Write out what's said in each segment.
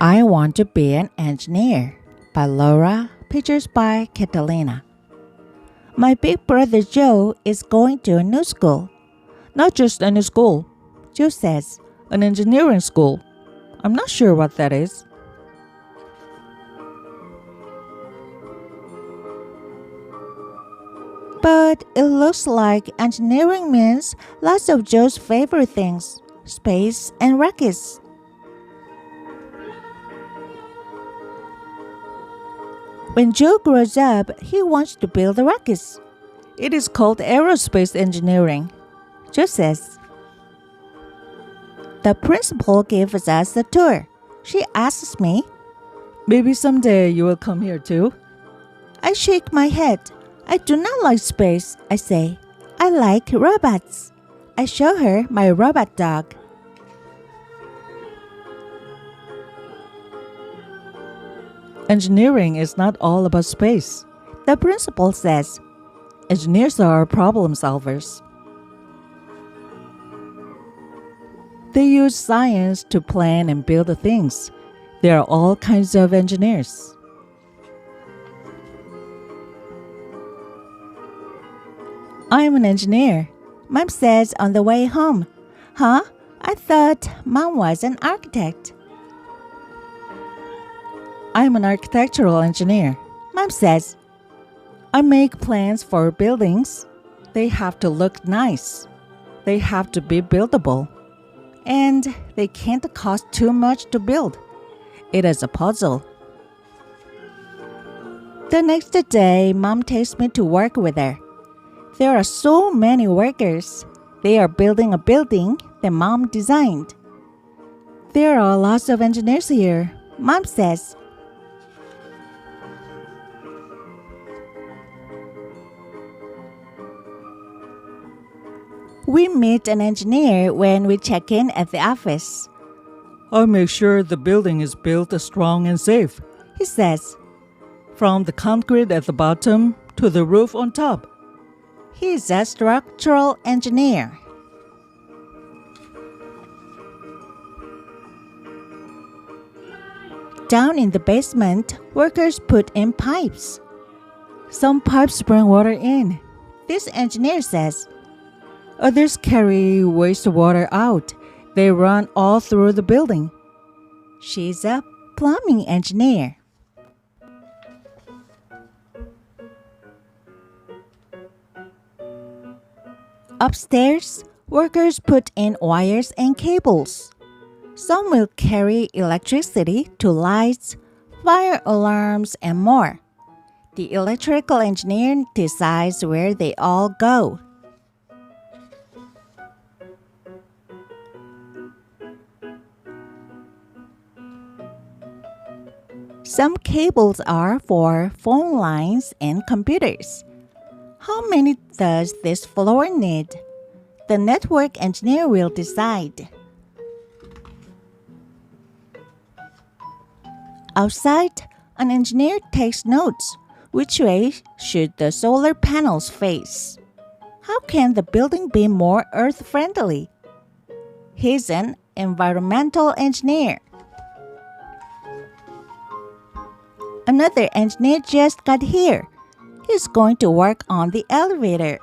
I Want to Be an Engineer by Laura, pictures by Catalina. My big brother Joe is going to a new school. Not just any school, Joe says, an engineering school. I'm not sure what that is. But it looks like engineering means lots of Joe's favorite things, space and rockets. When Joe grows up, he wants to build rockets. It is called aerospace engineering, Joe says. The principal gives us a tour. She asks me, "Maybe someday you will come here too?" I shake my head. I do not like space, I say. I like robots. I show her my robot dog. Engineering is not all about space, the principal says. Engineers are problem solvers. They use science to plan and build things. There are all kinds of engineers. I'm an engineer, Mom says on the way home. Huh? I thought Mom was an architect. I'm an architectural engineer, Mom says. I make plans for buildings. They have to look nice. They have to be buildable. And they can't cost too much to build. It is a puzzle. The next day, Mom takes me to work with her. There are so many workers. They are building a building that Mom designed. There are lots of engineers here, Mom says. We meet an engineer when we check in at the office. I'll make sure the building is built strong and safe, he says. From the concrete at the bottom to the roof on top. He's a structural engineer. Down in the basement, workers put in pipes. Some pipes bring water in, this engineer says. Others carry wastewater out. They run all through the building. She's a plumbing engineer. Upstairs, workers put in wires and cables. Some will carry electricity to lights, fire alarms, and more. The electrical engineer decides where they all go. Some cables are for phone lines and computers. How many does this floor need? The network engineer will decide. Outside, an engineer takes notes. Which way should the solar panels face? How can the building be more earth-friendly? He's an environmental engineer. Another engineer just got here. He's going to work on the elevator.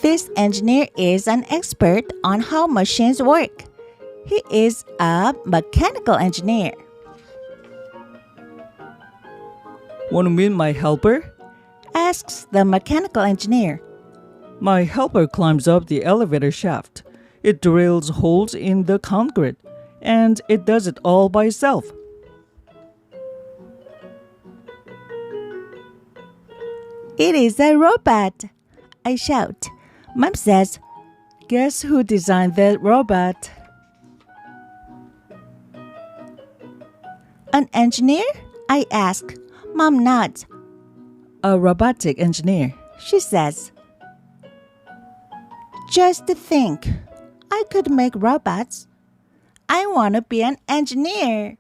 This engineer is an expert on how machines work. He is a mechanical engineer. Want to meet my helper? Asks the mechanical engineer. My helper climbs up the elevator shaft. It drills holes in the concrete. And it does it all by itself. It is a robot, I shout. Mom says, "Guess who designed that robot?" An engineer? I ask. Mom nods. A robotic engineer, she says. Just think, I could make robots. I want to be an engineer.